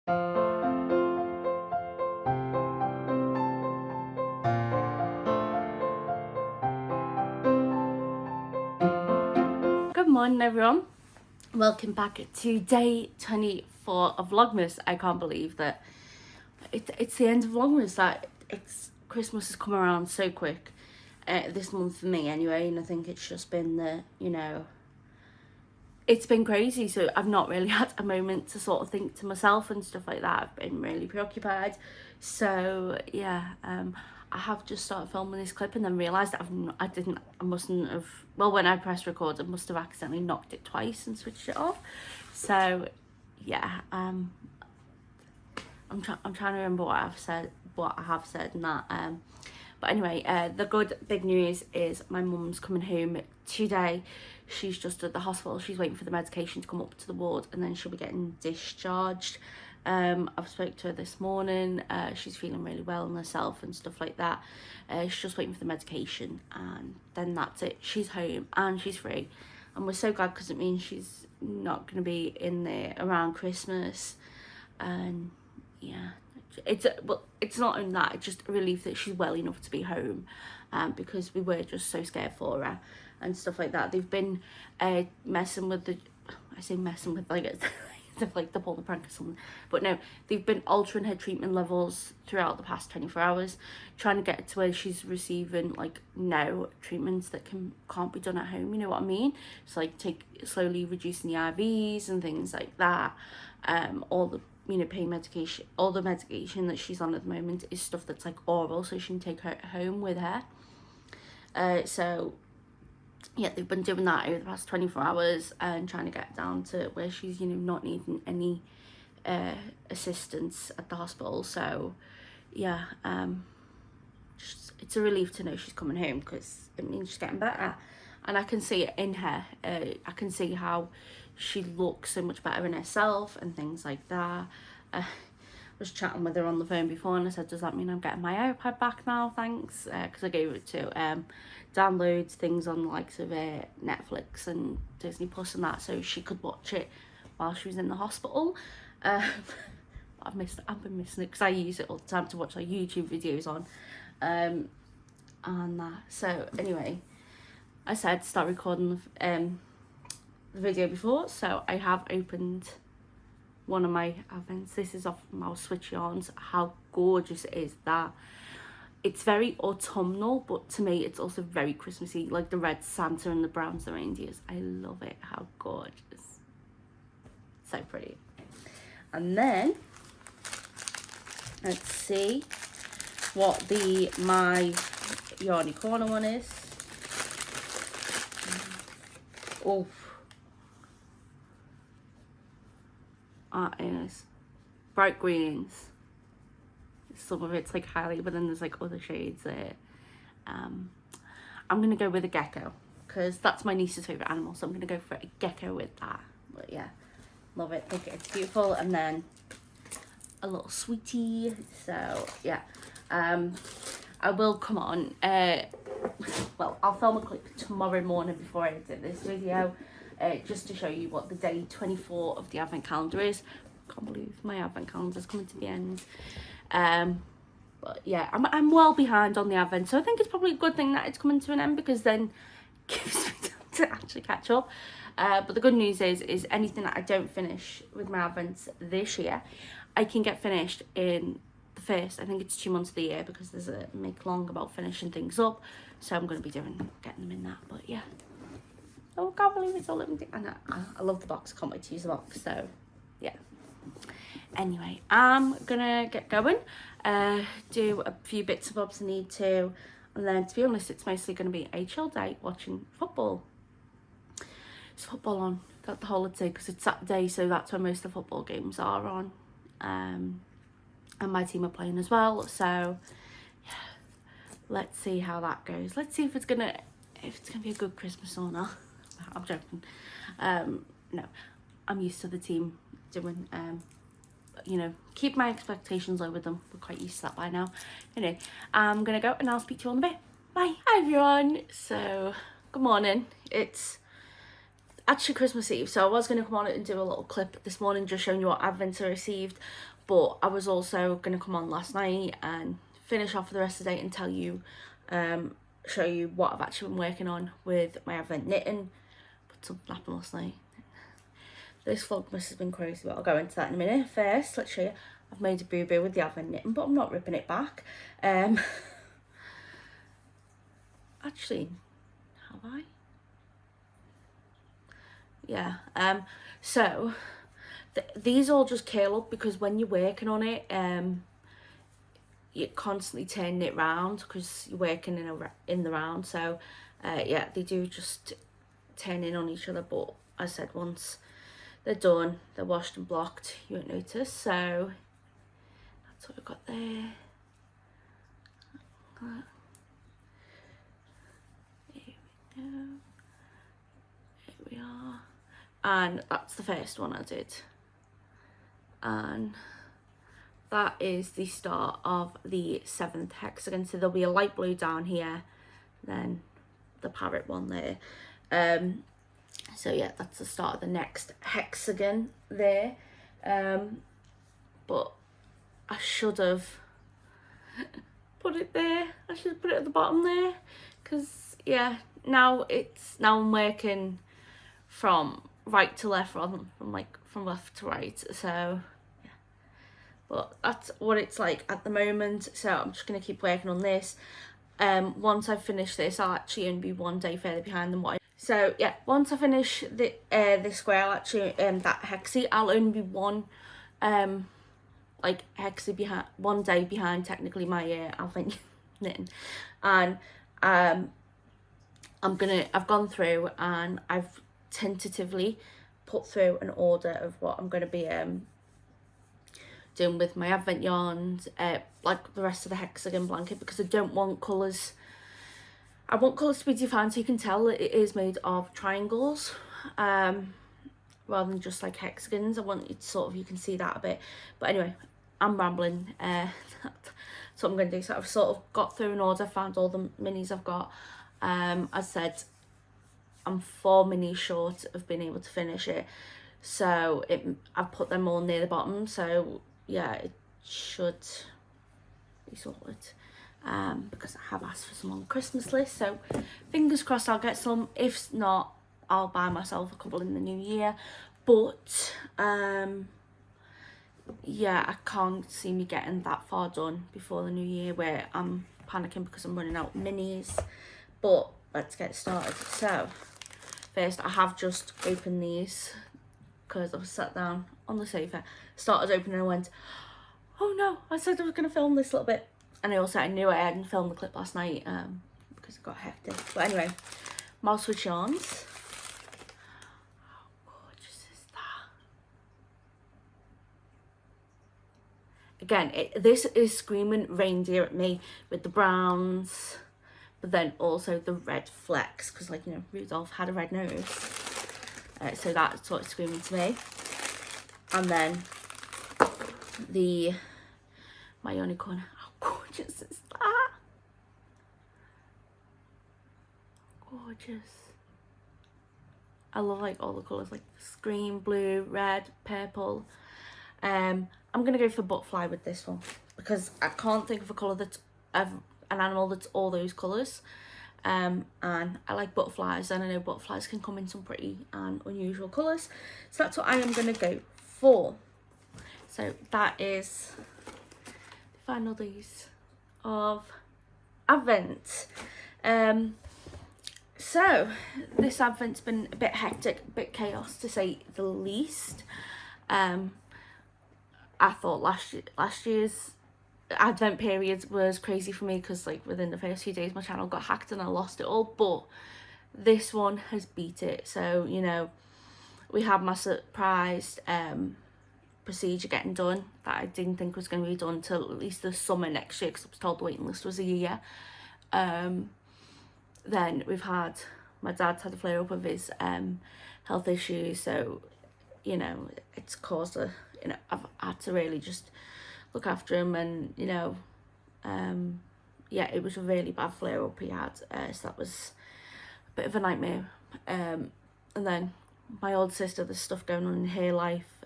Good morning, everyone. Welcome back to day 24 of Vlogmas. I can't believe that it's the end of Vlogmas. That it's Christmas has come around so quick this month for me anyway, and I think it's just been it's been crazy. So I've not really had a moment to sort of think to myself and stuff like that. I've been really preoccupied. So yeah, I have just started filming this clip and then realised that I mustn't have, well, when I pressed record, I must have accidentally knocked it twice and switched it off. So yeah, I'm trying to remember what I have said and that. But anyway, the good big news is my mum's coming home today. She's just at the hospital. She's waiting for the medication to come up to the ward and then she'll be getting discharged. I've spoke to her this morning. She's feeling really well in herself and stuff like that. She's just waiting for the medication and then that's it. She's home and she's free. And we're so glad because it means she's not going to be in there around Christmas. And yeah, it's not only that, it's just a relief that she's well enough to be home, because we were just so scared for her and stuff like that. They've been messing with like it's like to pull the prank or something, but no, they've been altering her treatment levels throughout the past 24 hours, trying to get it to where she's receiving like no treatments that can't be done at home, you know what I mean? It's like slowly reducing the IVs and things like that. All the pain medication, all the medication that she's on at the moment is stuff that's like oral, so she can take her home with her. So yeah, they've been doing that over the past 24 hours and trying to get down to where she's not needing any assistance at the hospital. So yeah, it's a relief to know she's coming home because it means she's getting better, and I can see it in her. I can see how she looks so much better in herself and things like that. I was chatting with her on the phone before and I said, does that mean I'm getting my iPad back now? Thanks. Because I gave it to download things on the likes of Netflix and Disney Plus and that, so she could watch it while she was in the hospital. I've been missing it because I use it all the time to watch like YouTube videos on. And that. So anyway, I said start recording the video before, so I have opened one of my advents. This is off my Switch Yarns. How gorgeous it is. That it's very autumnal, but to me it's also very Christmassy, like the red Santa and the browns the reindeers. I love it. How gorgeous, so pretty. And then let's see what my Yarny Corner one is. Oh, that is bright greens. Some of it's like highlight, but then there's like other shades there. I'm gonna go with a gecko because that's my niece's favorite animal, so I'm gonna go for a gecko with that. But yeah, love it. Think it's beautiful. And then a little sweetie. So yeah, I will come on. Well, I'll film a clip tomorrow morning before I edit this video, just to show you what the day 24 of the advent calendar is. I can't believe my advent calendar is coming to the end. But yeah, I'm well behind on the advent, so I think it's probably a good thing that it's coming to an end because then it gives me time to actually catch up. But the good news is anything that I don't finish with my advents this year, I can get finished in the first, I think it's 2 months of the year, because there's a make long about finishing things up, so I'm going to be getting them in that. But yeah, oh, I can't believe it's all living. And I love the box. I can't wait to use the box. So yeah, anyway, I'm gonna get going, do a few bits of bobs I need to, and then to be honest, it's mostly going to be a chill day watching football. It's football on the holiday because it's Saturday, so that's when most of the football games are on, and my team are playing as well. So yeah, let's see how that goes. Let's see if it's gonna be a good Christmas or not. I'm joking. No, I'm used to the team doing keep my expectations low with them. We're quite used to that by now. Anyway, I'm gonna go and I'll speak to you all in a bit. Bye. Hi everyone. So good morning. It's actually Christmas Eve, so I was going to come on it and do a little clip this morning just showing you what advents I received, but I was also going to come on last night and finish off for the rest of the day and tell you, show you what I've actually been working on with my advent knitting. Put something happened last night. This Vlogmas has been crazy, but I'll go into that in a minute. First, let's show you, I've made a boo-boo with the advent knitting, but I'm not ripping it back. Actually, have I? Yeah, so these all just curl up because when you're working on it, you're constantly turning it round because you're working in the round. So yeah, they do just turn in on each other, but as I said, once they're done, they're washed and blocked, you won't notice. So that's what we've got there. Here we go. Here we are. And that's the first one I did. And that is the start of the 7th hexagon. So there'll be a light blue down here, then the parrot one there. So yeah, that's the start of the next hexagon there. But I should have put it there. I should have put it at the bottom there, because yeah, now I'm working from right to left rather than from left to right. So yeah, but that's what it's like at the moment. So I'm just gonna keep working on this. Once I finish this, I'll actually only be one day further behind than what so yeah, once I finish the this square, I'll actually that hexie, I'll only be one hexie behind, one day behind technically my advent knitting. And I've gone through and I've tentatively put through an order of what I'm going to be doing with my advent yarns, like the rest of the hexagon blanket, because I don't want colours. I want colours to be defined so you can tell that it is made of triangles, rather than just like hexagons. I want it sort of, you can see that a bit. But anyway, I'm rambling. That's what I'm going to do. So I've sort of got through an order, found all the minis I've got. As I said, I'm 4 minis short of being able to finish it. So I've put them all near the bottom. So yeah, it should be sorted. Because I have asked for some on the Christmas list, so fingers crossed I'll get some. If not, I'll buy myself a couple in the new year. But yeah, I can't see me getting that far done before the new year, where I'm panicking because I'm running out of minis. But let's get started. So first, I have just opened these because I was sat down on the sofa, started opening and went, oh no, I said I was going to film this little bit. And I knew I hadn't filmed the clip last night because it got hectic. But anyway, Mouse with Yarns. How gorgeous is that? Again, this is screaming reindeer at me with the browns, but then also the red flecks, because like, you know, Rudolph had a red nose. So that's what's screaming to me. And then my unicorn. Gorgeous is that? Gorgeous. I love like all the colours, like screen blue, red, purple. I'm gonna go for butterfly with this one because I can't think of a colour that's an animal that's all those colours. And I like butterflies, and I know butterflies can come in some pretty and unusual colours. So that's what I am gonna go for. So that is final days of Advent. So this Advent's been a bit hectic, a bit chaos to say the least. I thought last year's Advent period was crazy for me because like within the first few days my channel got hacked and I lost it all, but this one has beat it. So, you know, we had my surprise procedure getting done that I didn't think was going to be done till at least the summer next year, because I was told the waiting list was a year. Then we've had, my dad's had a flare up of his health issues, so you know it's caused a, you know, I've had to really just look after him, and you know yeah, it was a really bad flare up he had, so that was a bit of a nightmare. And then my older sister, there's stuff going on in her life,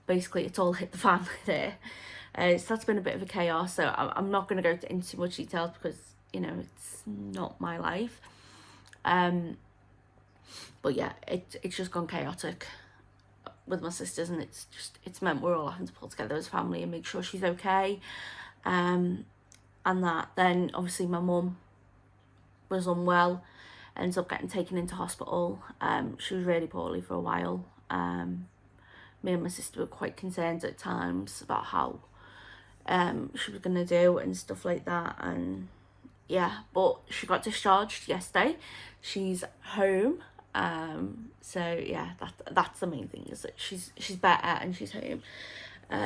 basically it's all hit the fan there. So that's been a bit of a chaos, so I'm not going to go into too much details because, you know, it's not my life. But yeah, it's just gone chaotic with my sisters, and it's meant we're all having to pull together as a family and make sure she's okay. And that then obviously my mum was unwell, ended up getting taken into hospital. She was really poorly for a while. Me and my sister were quite concerned at times about how she was gonna do and stuff like that, and yeah, but she got discharged yesterday. She's home. So yeah, that's the main thing, is that she's better and she's home.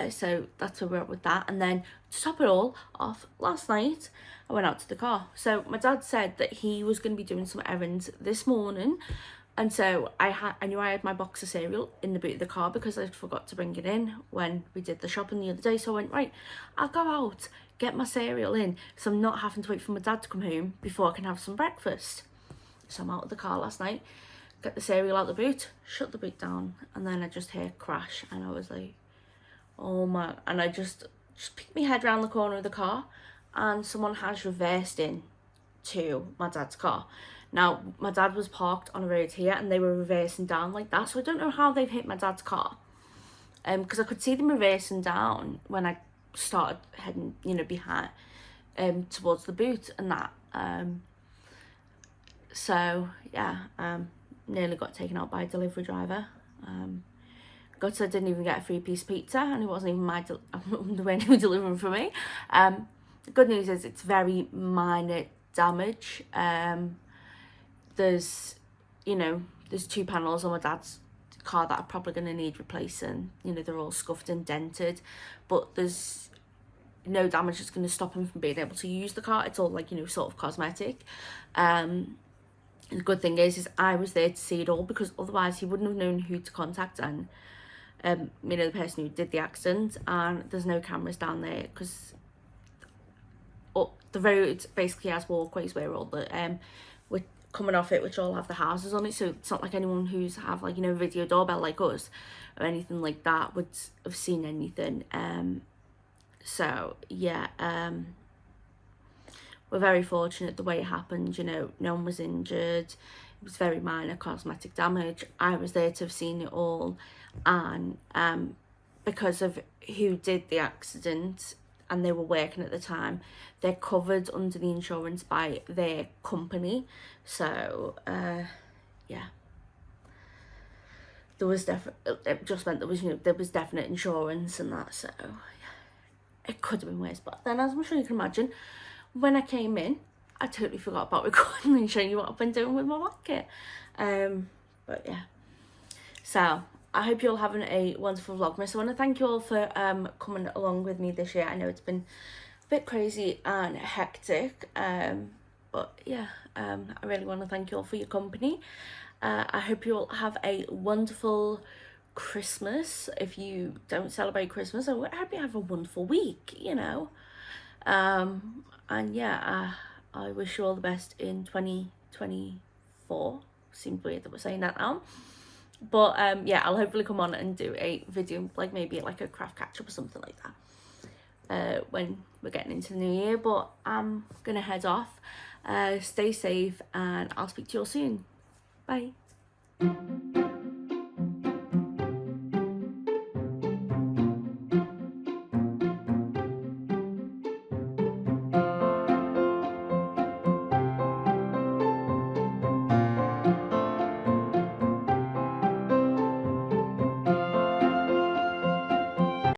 So that's where we're at with that. And then to top it all off, last night I went out to the car. So my dad said that he was going to be doing some errands this morning, and so I knew I had my box of cereal in the boot of the car because I forgot to bring it in when we did the shopping the other day. So I went, right, I'll go out, get my cereal in, so I'm not having to wait for my dad to come home before I can have some breakfast. So I'm out of the car last night, get the cereal out the boot, shut the boot down, and then I just hear crash, and I was like, oh my, and I just peeked my head around the corner of the car, and someone has reversed in to my dad's car. Now, my dad was parked on a road here, and they were reversing down like that, so I don't know how they've hit my dad's car, because I could see them reversing down when I started heading, you know, behind, towards the boot and that. So yeah, nearly got taken out by a delivery driver. God, so I didn't even get a 3-piece pizza, and it wasn't even the way they were delivering for me. The good news is it's very minor damage. There's 2 panels on my dad's car that are probably going to need replacing. You know, they're all scuffed and dented, but there's no damage that's going to stop him from being able to use the car. It's all like, you know, sort of cosmetic. And the good thing is I was there to see it all, because otherwise he wouldn't have known who to contact, and you know, the person who did the accident. And there's no cameras down there because the road basically has walkways where all the we're coming off it, which all have the houses on it, so it's not like anyone who's have, like, you know, a video doorbell like us or anything like that would have seen anything. So yeah, we're very fortunate the way it happened. You know, no one was injured. It was very minor cosmetic damage. I was there to have seen it all, and because of who did the accident and they were working at the time, they're covered under the insurance by their company. So yeah, there was it just meant there was, you know, there was definite insurance and that. So yeah, it could have been worse. But then, as I'm sure you can imagine, when I came in, I totally forgot about recording and showing you what I've been doing with my blanket. But yeah, so I hope you're all having a wonderful Vlogmas. I want to thank you all for coming along with me this year. I know it's been a bit crazy and hectic, but yeah, I really want to thank you all for your company. I hope you all have a wonderful Christmas. If you don't celebrate Christmas, I hope you have a wonderful week, you know. And yeah, I wish you all the best in 2024. Seems weird that we're saying that now. But yeah, I'll hopefully come on and do a video, like maybe like a craft catch-up or something like that, when we're getting into the new year. But I'm gonna head off. Stay safe, and I'll speak to you all soon. Bye.